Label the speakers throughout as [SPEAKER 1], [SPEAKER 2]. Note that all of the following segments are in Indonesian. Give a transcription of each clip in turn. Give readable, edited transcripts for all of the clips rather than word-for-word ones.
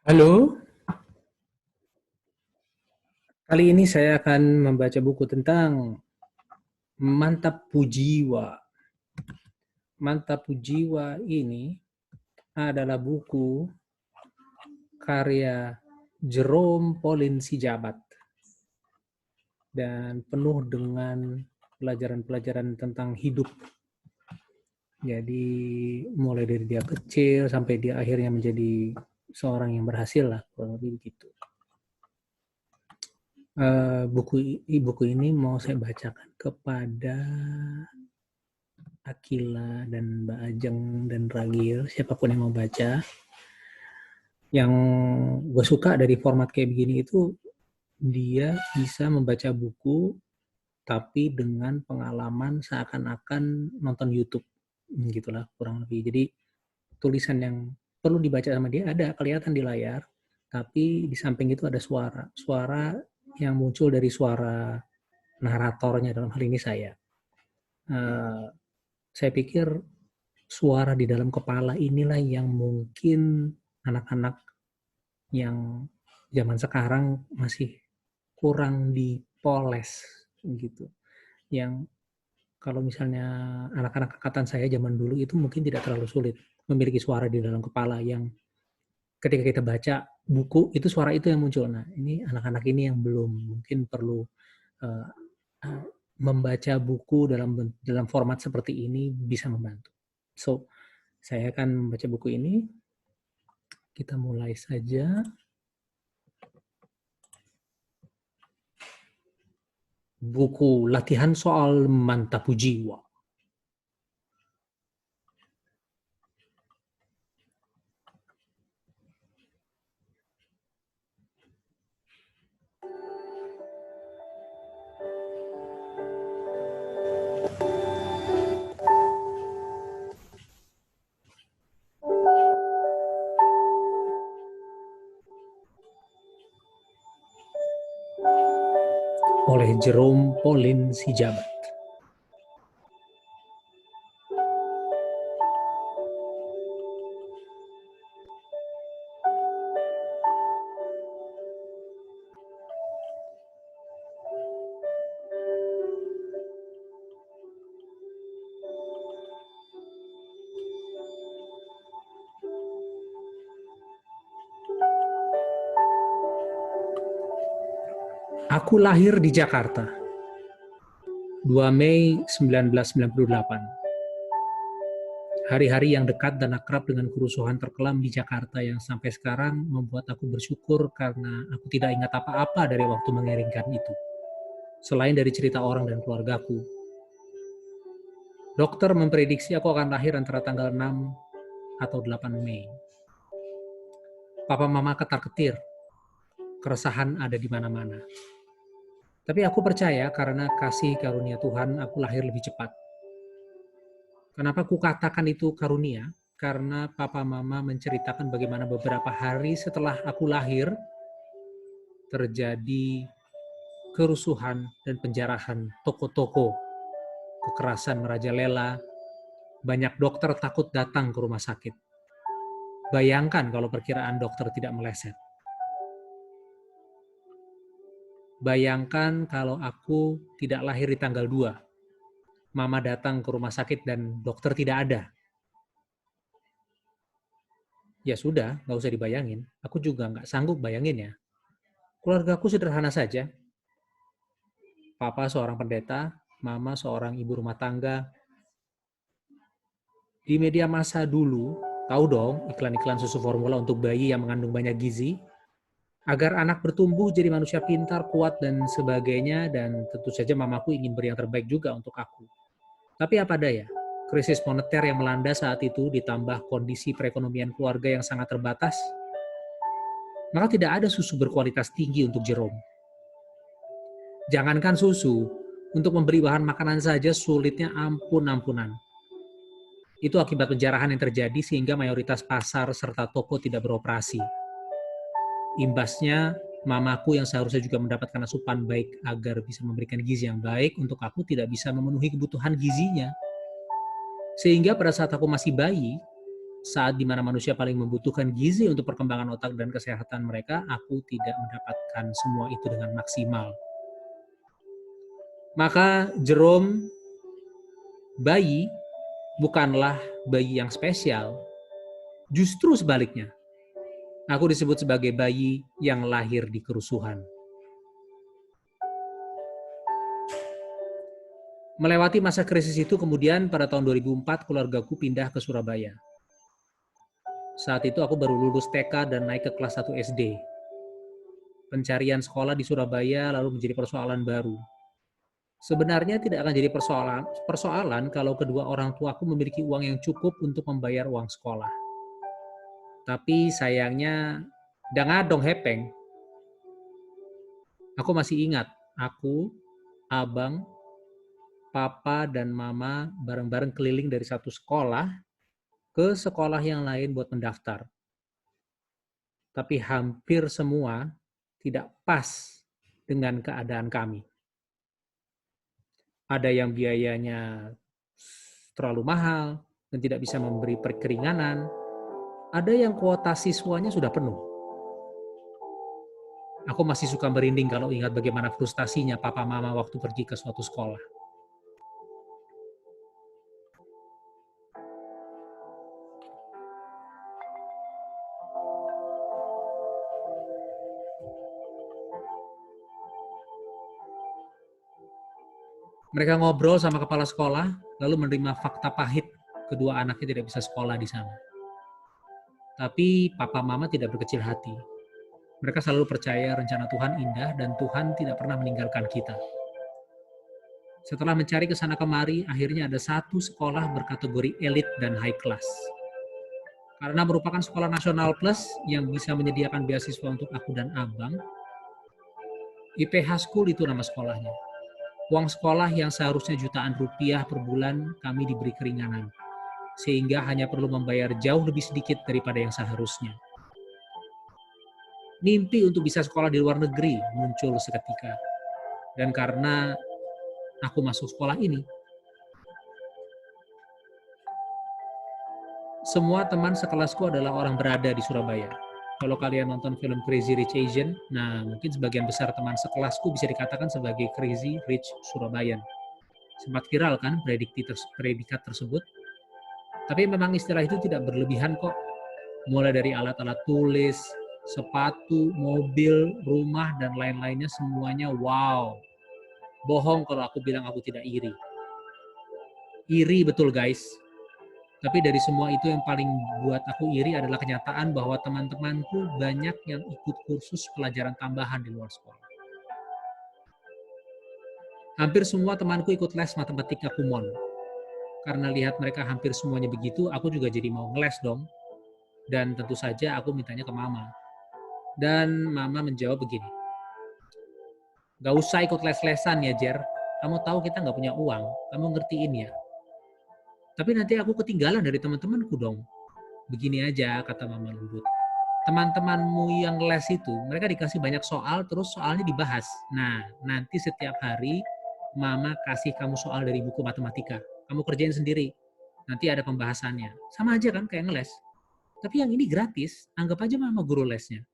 [SPEAKER 1] Halo, kali ini saya akan membaca buku tentang Mantap Pujiwa. Mantap Pujiwa ini adalah buku karya Jerome Pauline Sijabat dan penuh dengan pelajaran-pelajaran tentang hidup. Jadi mulai dari dia kecil sampai dia akhirnya menjadi seorang yang berhasil lah, kurang lebih begitu. Buku ini mau saya bacakan kepada Akila dan Mbak Ajeng dan Ragil, siapapun yang mau baca. Yang gue suka dari format kayak begini itu dia bisa membaca buku tapi dengan pengalaman seakan-akan nonton YouTube, gitulah kurang lebih. Jadi tulisan yang perlu dibaca sama dia ada kelihatan di layar, tapi di samping itu ada suara yang muncul dari suara naratornya, dalam hal ini saya. Saya pikir suara di dalam kepala inilah yang mungkin anak-anak yang zaman sekarang masih kurang dipoles gitu. Yang kalau misalnya anak-anak angkatan saya zaman dulu itu mungkin tidak terlalu sulit memiliki suara di dalam kepala yang ketika kita baca buku itu suara itu yang muncul. Nah, ini anak-anak ini yang belum mungkin perlu uh, membaca buku dalam format seperti ini bisa membantu. So, saya akan membaca buku ini. Kita mulai saja. Buku latihan soal Mantap Jiwa. Oleh Jerome Pauline Sijabat. Aku lahir di Jakarta, 2 Mei 1998. Hari-hari yang dekat dan akrab dengan kerusuhan terkelam di Jakarta yang sampai sekarang membuat aku bersyukur karena aku tidak ingat apa-apa dari waktu mengiringkan itu. Selain dari cerita orang dan keluargaku. Dokter memprediksi aku akan lahir antara tanggal 6 atau 8 Mei. Papa mama ketar-ketir. Keresahan ada di mana-mana. Tapi aku percaya karena kasih karunia Tuhan aku lahir lebih cepat. Kenapa aku katakan itu karunia? Karena papa mama menceritakan bagaimana beberapa hari setelah aku lahir terjadi kerusuhan dan penjarahan toko-toko, kekerasan merajalela, banyak dokter takut datang ke rumah sakit. Bayangkan kalau perkiraan dokter tidak meleset. Bayangkan kalau aku tidak lahir di tanggal 2. Mama datang ke rumah sakit dan dokter tidak ada. Ya sudah, nggak usah dibayangin. Aku juga nggak sanggup bayangin ya. Keluargaku sederhana saja. Papa seorang pendeta, mama seorang ibu rumah tangga. Di media massa dulu, tahu dong iklan-iklan susu formula untuk bayi yang mengandung banyak gizi? Agar anak bertumbuh jadi manusia pintar, kuat, dan sebagainya, dan tentu saja mamaku ingin beri yang terbaik juga untuk aku. Tapi apa daya, krisis moneter yang melanda saat itu ditambah kondisi perekonomian keluarga yang sangat terbatas, maka tidak ada susu berkualitas tinggi untuk Jerome. Jangankan susu, untuk memberi bahan makanan saja sulitnya ampun-ampunan. Itu akibat penjarahan yang terjadi sehingga mayoritas pasar serta toko tidak beroperasi. Imbasnya, mamaku yang seharusnya juga mendapatkan asupan baik agar bisa memberikan gizi yang baik untuk aku tidak bisa memenuhi kebutuhan gizinya. Sehingga pada saat aku masih bayi, saat dimana manusia paling membutuhkan gizi untuk perkembangan otak dan kesehatan mereka, aku tidak mendapatkan semua itu dengan maksimal. Maka Jerome, bayi, bukanlah bayi yang spesial. Justru sebaliknya, aku disebut sebagai bayi yang lahir di kerusuhan. Melewati masa krisis itu, kemudian pada tahun 2004 keluargaku pindah ke Surabaya. Saat itu aku baru lulus TK dan naik ke kelas 1 SD. Pencarian sekolah di Surabaya lalu menjadi persoalan baru. Sebenarnya tidak akan jadi persoalan kalau kedua orang tuaku memiliki uang yang cukup untuk membayar uang sekolah. Tapi sayangnya, dong hepeng. Aku masih ingat, aku, abang, papa, dan mama bareng-bareng keliling dari satu sekolah ke sekolah yang lain buat mendaftar. Tapi hampir semua tidak pas dengan keadaan kami. Ada yang biayanya terlalu mahal dan tidak bisa memberi perkeringanan. Ada yang kuota siswanya sudah penuh. Aku masih suka merinding kalau ingat bagaimana frustasinya papa mama waktu pergi ke suatu sekolah. Mereka ngobrol sama kepala sekolah, lalu menerima fakta pahit kedua anaknya tidak bisa sekolah di sana. Tapi papa mama tidak berkecil hati. Mereka selalu percaya rencana Tuhan indah dan Tuhan tidak pernah meninggalkan kita. Setelah mencari ke sana kemari, akhirnya ada satu sekolah berkategori elit dan high class. Karena merupakan sekolah nasional plus yang bisa menyediakan beasiswa untuk aku dan abang, IPH School itu nama sekolahnya. Uang sekolah yang seharusnya jutaan rupiah per bulan kami diberi keringanan, sehingga hanya perlu membayar jauh lebih sedikit daripada yang seharusnya. Mimpi untuk bisa sekolah di luar negeri muncul seketika. Dan karena aku masuk sekolah ini, semua teman sekelasku adalah orang berada di Surabaya. Kalau kalian nonton film Crazy Rich Asian, nah mungkin sebagian besar teman sekelasku bisa dikatakan sebagai Crazy Rich Surabayan. Sempat viral kan predikat tersebut. Tapi memang istilah itu tidak berlebihan kok. Mulai dari alat-alat tulis, sepatu, mobil, rumah, dan lain-lainnya semuanya wow. Bohong kalau aku bilang aku tidak iri. Iri betul guys. Tapi dari semua itu yang paling buat aku iri adalah kenyataan bahwa teman-temanku banyak yang ikut kursus pelajaran tambahan di luar sekolah. Hampir semua temanku ikut les matematika kumon. Karena lihat mereka hampir semuanya begitu, aku juga jadi mau ngeles dong. Dan tentu saja aku mintanya ke mama. Dan mama menjawab begini, "Gak usah ikut les-lesan ya Jer, kamu tahu kita gak punya uang, kamu ngertiin ya. Tapi nanti aku ketinggalan dari teman-temanku dong." Begini aja, kata mama lembut. Teman-temanmu yang les itu, mereka dikasih banyak soal, terus soalnya dibahas. Nah, nanti setiap hari, mama kasih kamu soal dari buku matematika. Kamu kerjain sendiri. Nanti ada pembahasannya. Sama aja kan kayak ngeles. Tapi yang ini gratis, anggap aja mama guru lesnya.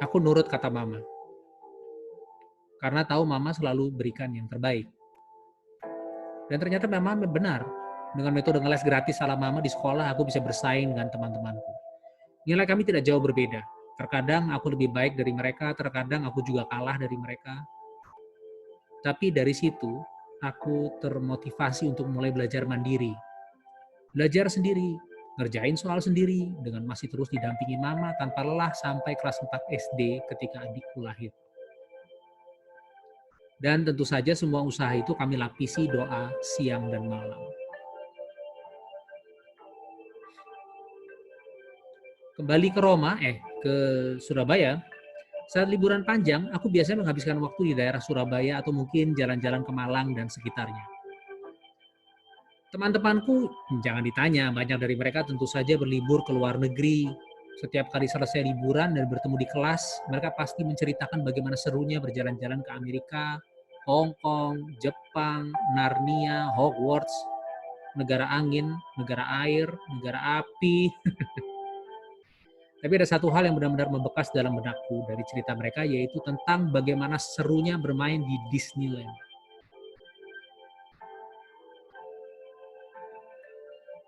[SPEAKER 1] Aku nurut kata mama. Karena tahu mama selalu berikan yang terbaik. Dan ternyata memang benar. Dengan metode ngeles gratis ala mama di sekolah, aku bisa bersaing dengan teman-temanku. Nilai kami tidak jauh berbeda. Terkadang aku lebih baik dari mereka, terkadang aku juga kalah dari mereka. Tapi dari situ, aku termotivasi untuk mulai belajar mandiri. Belajar sendiri, ngerjain soal sendiri, dengan masih terus didampingi mama tanpa lelah sampai kelas 4 SD ketika adikku lahir. Dan tentu saja semua usaha itu kami lapisi doa siang dan malam. Kembali ke Surabaya, saat liburan panjang, aku biasanya menghabiskan waktu di daerah Surabaya atau mungkin jalan-jalan ke Malang dan sekitarnya. Teman-temanku, jangan ditanya, banyak dari mereka tentu saja berlibur ke luar negeri. Setiap kali selesai liburan dan bertemu di kelas, mereka pasti menceritakan bagaimana serunya berjalan-jalan ke Amerika, Hong Kong, Jepang, Narnia, Hogwarts, negara angin, negara air, negara api. Tapi ada satu hal yang benar-benar membekas dalam benakku dari cerita mereka, yaitu tentang bagaimana serunya bermain di Disneyland.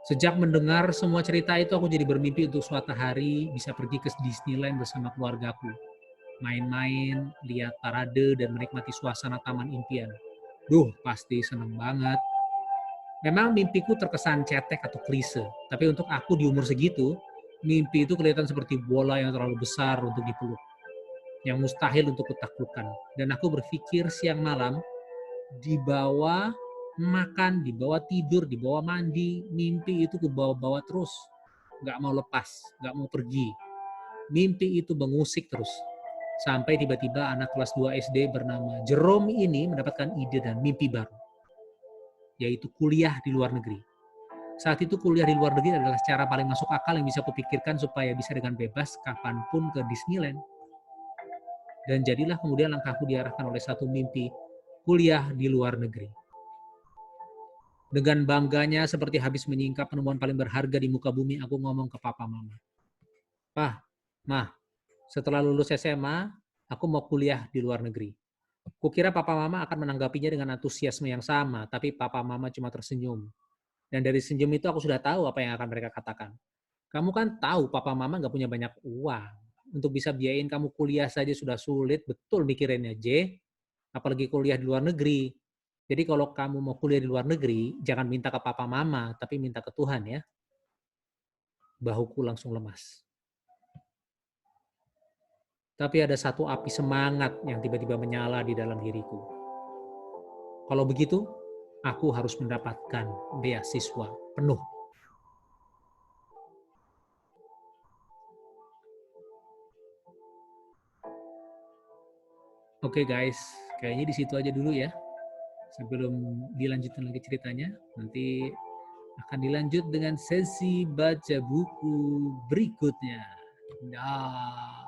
[SPEAKER 1] Sejak mendengar semua cerita itu, aku jadi bermimpi untuk suatu hari bisa pergi ke Disneyland bersama keluargaku. Main-main, lihat parade, dan menikmati suasana taman impian. Duh, pasti seneng banget. Memang mimpiku terkesan cetek atau klise, tapi untuk aku di umur segitu, mimpi itu kelihatan seperti bola yang terlalu besar untuk dipeluk, yang mustahil untuk kutaklukkan. Dan aku berpikir siang malam, di bawah makan, di bawah tidur, di bawah mandi, mimpi itu ku bawa-bawa terus. Nggak mau lepas, nggak mau pergi. Mimpi itu mengusik terus. Sampai tiba-tiba anak kelas 2 SD bernama Jerome ini mendapatkan ide dan mimpi baru, yaitu kuliah di luar negeri. Saat itu kuliah di luar negeri adalah cara paling masuk akal yang bisa kupikirkan supaya bisa dengan bebas kapanpun ke Disneyland. Dan jadilah kemudian langkahku diarahkan oleh satu mimpi, kuliah di luar negeri. Dengan bangganya seperti habis menyingkap penemuan paling berharga di muka bumi, aku ngomong ke papa mama. Pah, mah, setelah lulus SMA, aku mau kuliah di luar negeri. Kukira papa mama akan menanggapinya dengan antusiasme yang sama, tapi papa mama cuma tersenyum. Dan dari senyum itu aku sudah tahu apa yang akan mereka katakan. Kamu kan tahu papa mama nggak punya banyak uang. Untuk bisa biayain kamu kuliah saja sudah sulit, betul mikirinnya, J. Apalagi kuliah di luar negeri. Jadi kalau kamu mau kuliah di luar negeri, jangan minta ke papa mama, tapi minta ke Tuhan ya. Bahuku langsung lemas. Tapi ada satu api semangat yang tiba-tiba menyala di dalam diriku. Kalau begitu, aku harus mendapatkan beasiswa penuh. Oke guys, kayaknya di situ aja dulu ya. Sebelum dilanjutkan lagi ceritanya, nanti akan dilanjut dengan sesi baca buku berikutnya. Dah.